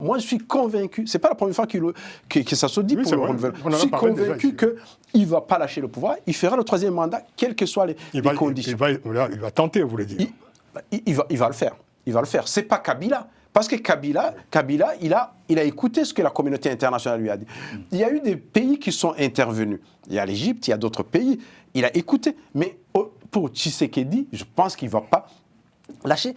Moi, je suis convaincu, ce n'est pas la première fois que ça se dit oui, pour le renouvellement. Je suis convaincu qu'il ne va pas lâcher le pouvoir, il fera le troisième mandat, quelles que soient les conditions. Il va tenter, vous voulez dire. Il va le faire. Il va le faire. Ce n'est pas Kabila. Parce que Kabila il a écouté ce que la communauté internationale lui a dit. Il y a eu des pays qui sont intervenus. Il y a l'Égypte, il y a d'autres pays. Il a écouté. Mais pour Tshisekedi, je pense qu'il ne va pas lâcher.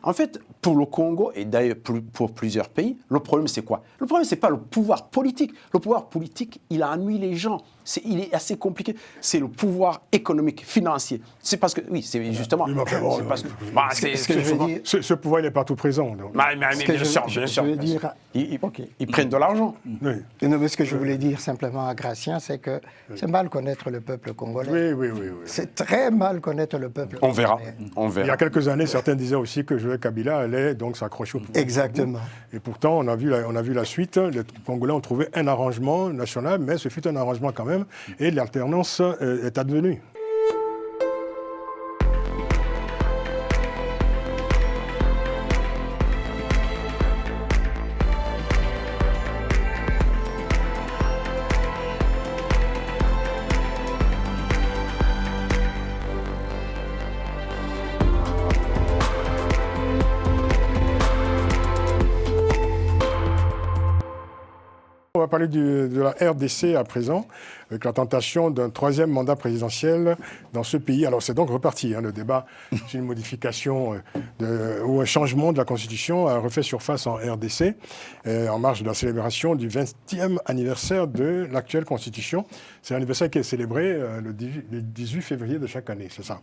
En fait, pour le Congo et d'ailleurs pour plusieurs pays, le problème c'est quoi? Le problème c'est pas le pouvoir politique. Le pouvoir politique, il a ennuyé les gens. Il est assez compliqué. C'est le pouvoir économique, financier. C'est parce que, oui, c'est justement... Ce pouvoir, il est partout présent. Bien sûr. Ils prennent de l'argent. Oui. Non, mais ce que je voulais dire simplement à Gratien, c'est que c'est mal connaître le peuple congolais. Oui. C'est très mal connaître le peuple congolais. On verra. Il y a quelques années, certains disaient aussi que Joseph Kabila allait donc s'accrocher au pouvoir. Exactement. Et pourtant, on a vu la suite. Les Congolais ont trouvé un arrangement national, mais ce fut un arrangement quand même, et l'alternance est advenue. On va parler de la RDC à présent, avec la tentation d'un troisième mandat présidentiel dans ce pays. Alors c'est donc reparti, le débat sur une modification ou un changement de la Constitution a refait surface en RDC, en marge de la célébration du 20e anniversaire de l'actuelle Constitution. C'est l'anniversaire qui est célébré le 18 février de chaque année, c'est ça.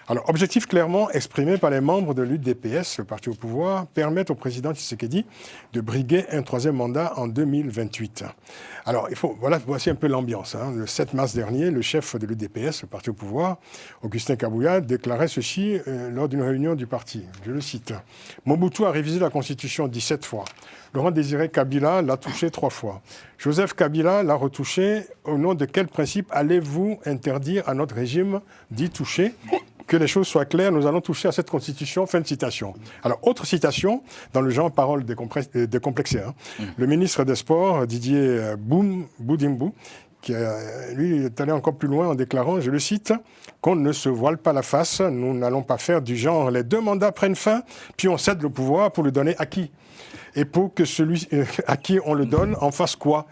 Alors, objectif clairement exprimé par les membres de l'UDPS, le parti au pouvoir, permettre au président Tshisekedi de briguer un troisième mandat en 2028. Alors, voici un peu l'ambiance. Le 7 mars dernier, le chef de l'UDPS, le parti au pouvoir, Augustin Kabouya, déclarait ceci lors d'une réunion du parti. Je le cite. « Mobutu a révisé la Constitution 17 fois. Laurent Désiré Kabila l'a touché 3 fois. Joseph Kabila l'a retouché. Au nom de quel principe allez-vous interdire à notre régime d'y toucher ? Que les choses soient claires, nous allons toucher à cette Constitution. » Fin de citation. Alors, autre citation, dans le genre parole décomplexée. Le ministre des Sports, Didier Boudimbu, qui lui est allé encore plus loin en déclarant, je le cite, « qu'on ne se voile pas la face, nous n'allons pas faire du genre les 2 mandats prennent fin, puis on cède le pouvoir pour le donner à qui ? Et pour que celui à qui on le donne en fasse quoi ?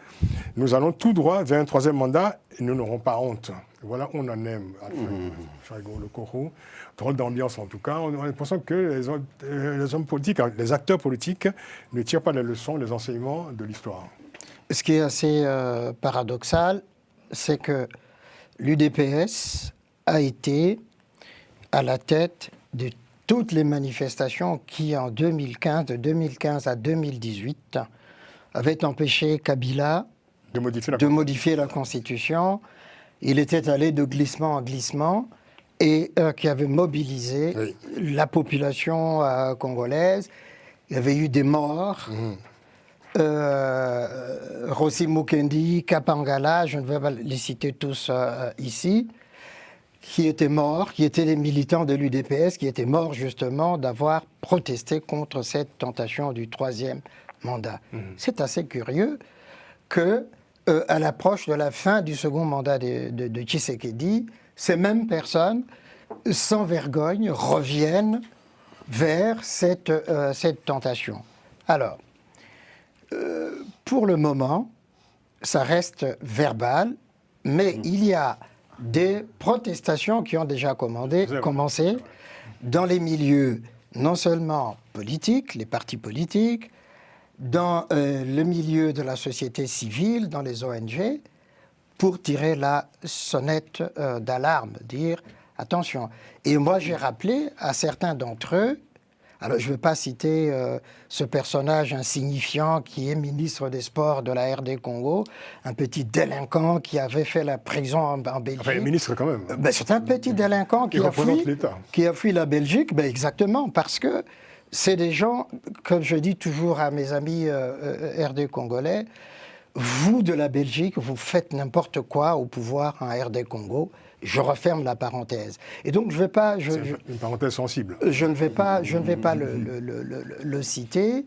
Nous allons tout droit vers un troisième mandat et nous n'aurons pas honte. » Voilà, on en aime. Le Corot, drôle d'ambiance en tout cas. On a l'impression que les hommes politiques, les acteurs politiques ne tirent pas les leçons, les enseignements de l'histoire. Ce qui est assez paradoxal, c'est que l'UDPS a été à la tête de toutes les manifestations qui, en 2015, de 2015 à 2018, avaient empêché Kabila de modifier la Constitution. Il était allé de glissement en glissement et qui avait mobilisé la population congolaise. Il y avait eu des morts. Rossi Mukendi, Kapangala, je ne vais pas les citer tous ici, qui étaient morts, qui étaient des militants de l'UDPS, qui étaient morts justement d'avoir protesté contre cette tentation du troisième mandat. C'est assez curieux que, à l'approche de la fin du second mandat de Tshisekedi, ces mêmes personnes, sans vergogne, reviennent vers cette tentation. Alors, pour le moment, ça reste verbal, mais il y a des protestations qui ont déjà commencé dans les milieux non seulement politiques, les partis politiques, dans le milieu de la société civile, dans les ONG, pour tirer la sonnette d'alarme, dire attention. Et moi, j'ai rappelé à certains d'entre eux, alors je ne vais pas citer ce personnage insignifiant qui est ministre des Sports de la RD Congo, un petit délinquant qui avait fait la prison en Belgique. Enfin, ministre quand même. C'est un petit délinquant qui a fui la Belgique, exactement, parce que c'est des gens, comme je dis toujours à mes amis RD congolais, vous de la Belgique, vous faites n'importe quoi au pouvoir en RD Congo. Je referme la parenthèse. Et donc, je vais pas... C'est une parenthèse sensible. Je ne vais pas le citer.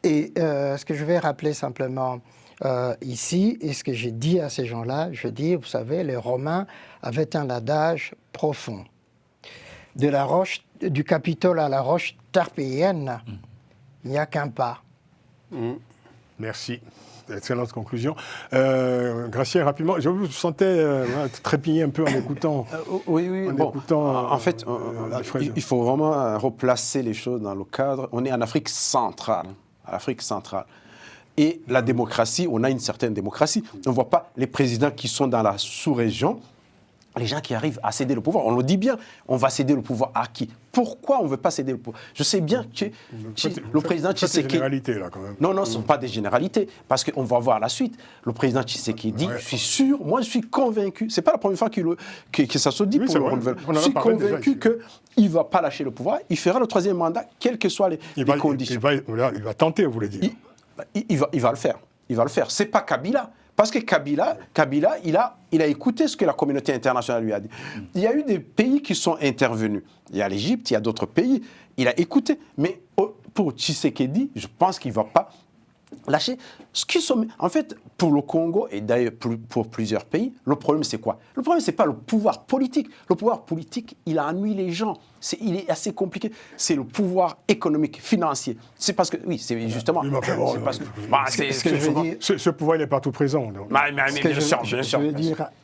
Et ce que je vais rappeler simplement ici, et ce que j'ai dit à ces gens-là, je dis, vous savez, les Romains avaient un adage profond. Du Capitole à la roche tarpéienne, il n'y a qu'un pas. Merci. Excellente conclusion. Gracieux, rapidement, je vous sentais trépigner un peu en écoutant. Oui. En fait, Alfred. il faut vraiment replacer les choses dans le cadre. On est en Afrique centrale. Et la démocratie, on a une certaine démocratie. On ne voit pas les présidents qui sont dans la sous-région, les gens qui arrivent à céder le pouvoir. On le dit bien, on va céder le pouvoir à qui? Pourquoi on ne veut pas céder le pouvoir? Je sais bien que le président Tshisekedi... C'est des généralités, là, quand même. Non, ce ne sont pas des généralités, parce qu'on va voir la suite. Le président Tshisekedi, je suis sûr, moi je suis convaincu, ce n'est pas la première fois que ça se dit pour le renouvellement. Je suis convaincu qu'il ne va pas lâcher le pouvoir, il fera le troisième mandat, quelles que soient les conditions. Il va tenter, vous voulez dire. Il va le faire. Il va le faire. Ce n'est pas Kabila. Parce que Kabila, il a écouté ce que la communauté internationale lui a dit. Il y a eu des pays qui sont intervenus. Il y a l'Égypte, il y a d'autres pays. Il a écouté. Mais pour Tshisekedi, je pense qu'il ne va pas lâcher. En fait, pour le Congo et d'ailleurs pour plusieurs pays, le problème c'est quoi? Le problème c'est pas le pouvoir politique. Le pouvoir politique, il a ennuyé les gens. Il est assez compliqué. C'est le pouvoir économique, financier. C'est parce que, oui, c'est justement... Ce pouvoir, il est partout présent. Donc. Bien sûr.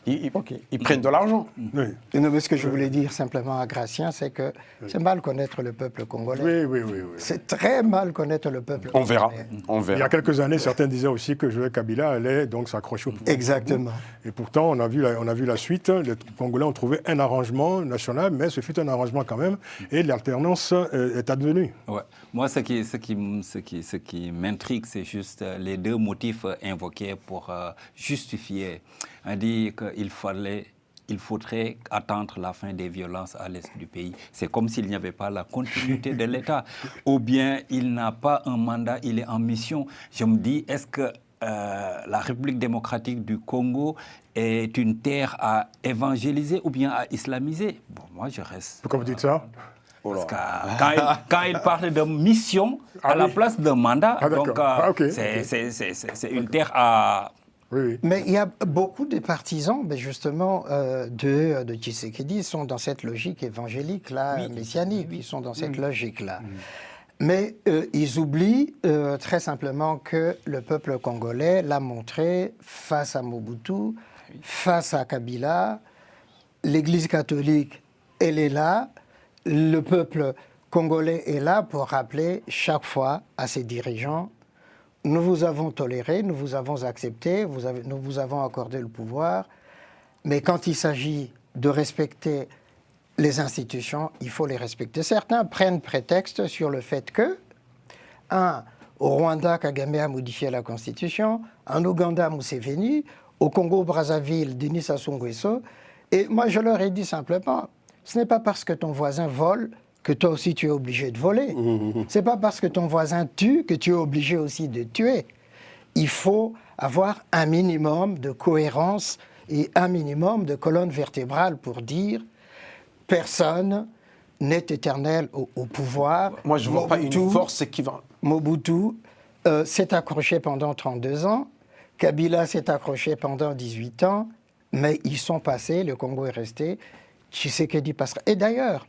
Ils prennent de l'argent. Oui. Non, mais ce que je voulais dire simplement à Gratien, c'est que c'est mal connaître le peuple congolais. Oui. C'est très mal connaître le peuple On verra. Il y a quelques années, certains disaient aussi que Joseph Kabila allait donc s'accrocher au pouvoir. Exactement. Et pourtant, on a vu la suite. Les Congolais ont trouvé un arrangement national, mais ce fut un arrangement quand même, et l'alternance est advenue. Ouais. Moi, ce qui m'intrigue, c'est juste les deux motifs invoqués pour justifier. On dit qu'il faudrait attendre la fin des violences à l'est du pays. C'est comme s'il n'y avait pas la continuité de l'État. Ou bien il n'a pas un mandat, il est en mission. Je me dis, est-ce que la République démocratique du Congo est une terre à évangéliser ou bien à islamiser? Bon, moi, je reste... Pourquoi vous dites ça? Parce que quand il parle de mission à la place d'un mandat, c'est une terre à... Oui. Mais il y a beaucoup de partisans, justement, de Tshisekedi sont dans cette logique évangélique-là, messianique, ils sont dans cette logique-là. Mais ils oublient très simplement que le peuple congolais l'a montré face à Mobutu, face à Kabila. L'Église catholique, elle est là. Le peuple congolais est là pour rappeler chaque fois à ses dirigeants: nous vous avons toléré, nous vous avons accepté, nous vous avons accordé le pouvoir, mais quand il s'agit de respecter les institutions, il faut les respecter. Certains prennent prétexte sur le fait que, au Rwanda, Kagame a modifié la Constitution, en Ouganda, Museveni, au Congo-Brazzaville, Denis Sassou Nguesso, et moi je leur ai dit simplement, ce n'est pas parce que ton voisin vole que toi aussi tu es obligé de voler. C'est pas parce que ton voisin tue que tu es obligé aussi de tuer. Il faut avoir un minimum de cohérence et un minimum de colonne vertébrale pour dire personne n'est éternel au pouvoir. Moi, je ne vois pas une force équivalente. Mobutu s'est accroché pendant 32 ans, Kabila s'est accroché pendant 18 ans, mais ils sont passés, le Congo est resté, Tshisekedi passera. Et d'ailleurs...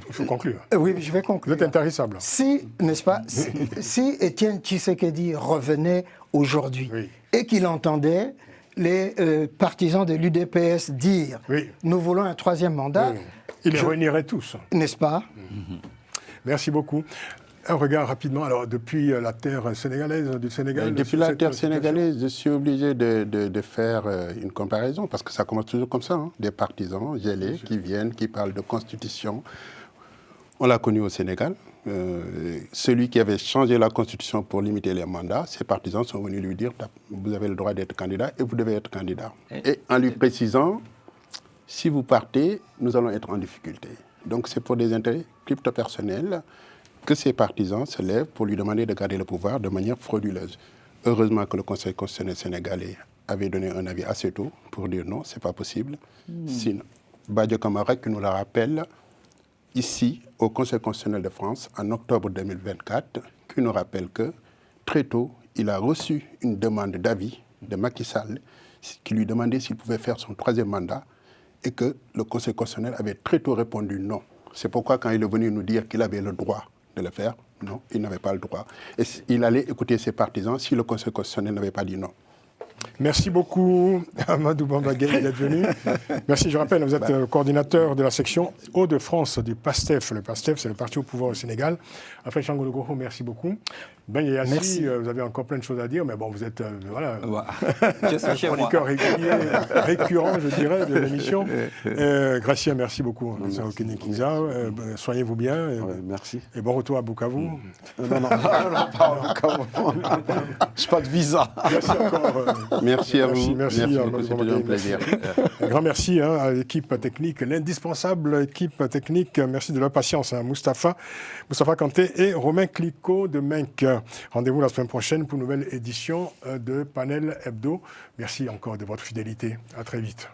Il faut conclure. Oui, je vais conclure. Vous êtes intarissable. Si, n'est-ce pas, si Étienne Tshisekedi revenait aujourd'hui et qu'il entendait les partisans de l'UDPS dire nous voulons un troisième mandat... Ils les réunirait tous. N'est-ce pas? Merci beaucoup. Un regard rapidement, alors depuis la terre sénégalaise, du Sénégal... Depuis la terre sénégalaise, je suis obligé de faire une comparaison, parce que ça commence toujours comme ça, hein, des partisans gelés qui viennent, qui parlent de constitution. On l'a connu au Sénégal. Celui qui avait changé la constitution pour limiter les mandats, ses partisans sont venus lui dire « vous avez le droit d'être candidat et vous devez être candidat ». Et en lui précisant « si vous partez, nous allons être en difficulté ». Donc c'est pour des intérêts crypto-personnels que ses partisans se lèvent pour lui demander de garder le pouvoir de manière frauduleuse. Heureusement que le Conseil constitutionnel sénégalais avait donné un avis assez tôt pour dire non, ce n'est pas possible. Sinon, Badio Camara qui nous le rappelle ici au Conseil constitutionnel de France en octobre 2024, qui nous rappelle que très tôt, il a reçu une demande d'avis de Macky Sall qui lui demandait s'il pouvait faire son 3e mandat et que le Conseil constitutionnel avait très tôt répondu non. C'est pourquoi quand il est venu nous dire qu'il avait le droit de le faire, non, il n'avait pas le droit. Et il allait écouter ses partisans si le Conseil constitutionnel n'avait pas dit non. Merci beaucoup, Amadou Bamba Gueye, d'être venu. Merci, je rappelle, vous êtes coordinateur de la section Hauts-de-France du PASTEF. Le PASTEF, c'est le parti au pouvoir au Sénégal. Après, Chango Goho, merci beaucoup. Ben Yassi, merci. Vous avez encore plein de choses à dire, mais bon, vous êtes voilà, chroniqueur récurrent, je dirais, de l'émission. Gracia, merci beaucoup. Soignez-vous bien. Merci. Et bon retour à Bukavu. Non, pas à Bukavu. Je n'ai pas de visa. Merci encore. Merci à vous. Merci beaucoup, c'est toujours un plaisir. Un grand merci à l'équipe technique, l'indispensable équipe technique. Merci de leur patience. Moustapha Kanté et Romain Clicquot de Menk. Rendez-vous la semaine prochaine pour une nouvelle édition de Panel Hebdo. Merci encore de votre fidélité. À très vite.